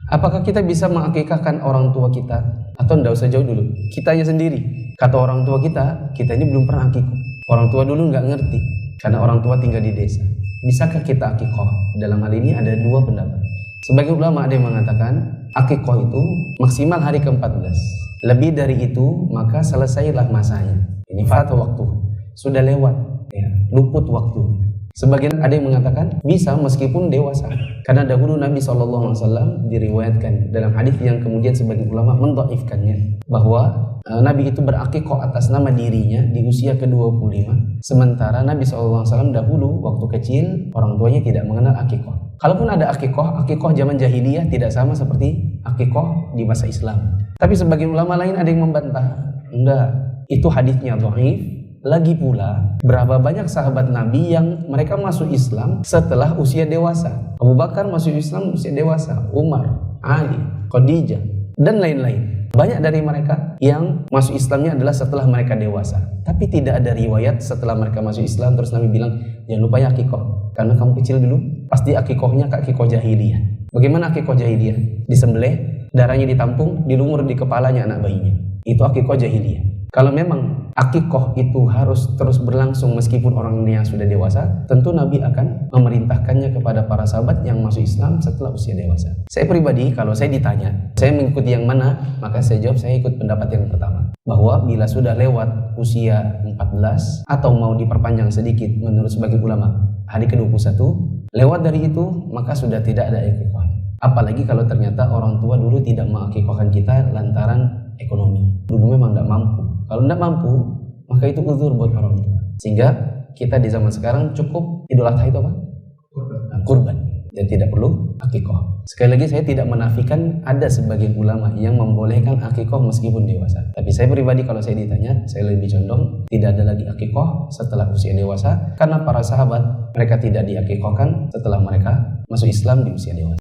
Apakah kita bisa mengakikahkan orang tua kita? Atau tidak usah jauh dulu, kitanya sendiri. Kata orang tua kita ini belum pernah akikoh. Orang tua dulu nggak ngerti, karena orang tua tinggal di desa. Bisakah kita akikoh? Dalam hal ini ada dua pendapat. Sebagian ulama ada yang mengatakan akikoh itu maksimal hari ke-14. Lebih dari itu maka selesailah masanya. Ini fata waktu, sudah lewat, ya, luput waktu. Sebagian ada yang mengatakan bisa meskipun dewasa, karena dahulu Nabi SAW diriwayatkan dalam hadis yang kemudian sebagian ulama mendhaifkannya, bahwa Nabi itu berakikoh atas nama dirinya di usia ke-25, sementara Nabi SAW dahulu waktu kecil orang tuanya tidak mengenal akikoh. Kalaupun ada akikoh zaman jahiliyah tidak sama seperti akikoh di masa Islam. Tapi sebagian ulama lain ada yang membantah, enggak, itu hadisnya dhaif. Lagi pula, berapa banyak sahabat Nabi yang mereka masuk Islam setelah usia dewasa. Abu Bakar masuk Islam usia dewasa, Umar, Ali, Khadijah, dan lain-lain. Banyak dari mereka yang masuk Islamnya adalah setelah mereka dewasa. Tapi tidak ada riwayat setelah mereka masuk Islam terus Nabi bilang, jangan lupa ya akikoh, karena kamu kecil dulu pasti akikohnya akikoh jahiliyah. Bagaimana akikoh jahiliyah? Disembelih, darahnya ditampung, dilumur di kepalanya anak bayinya. Itu akikoh jahiliyah. Kalau memang akikoh itu harus terus berlangsung meskipun orangnya sudah dewasa, tentu Nabi akan memerintahkannya kepada para sahabat yang masuk Islam setelah usia dewasa. Saya pribadi, kalau saya ditanya, saya mengikuti yang mana, maka saya jawab saya ikut pendapat yang pertama. Bahwa bila sudah lewat usia 14 atau mau diperpanjang sedikit menurut sebagian ulama, hari ke-21, lewat dari itu maka sudah tidak ada akikoh. Apalagi kalau ternyata orang tua dulu tidak mengakikohkan kita lantaran ekonomi. Dulu memang tidak mampu. Kalau tidak mampu, maka itu uzur buat orang tua. Sehingga kita di zaman sekarang cukup Idul Adha itu apa? Kurban. Dan tidak perlu akikoh. Sekali lagi saya tidak menafikan ada sebagian ulama yang membolehkan akikoh meskipun dewasa. Tapi saya pribadi kalau saya ditanya, saya lebih condong tidak ada lagi akikoh setelah usia dewasa. Karena para sahabat mereka tidak diakikohkan setelah mereka masuk Islam di usia dewasa.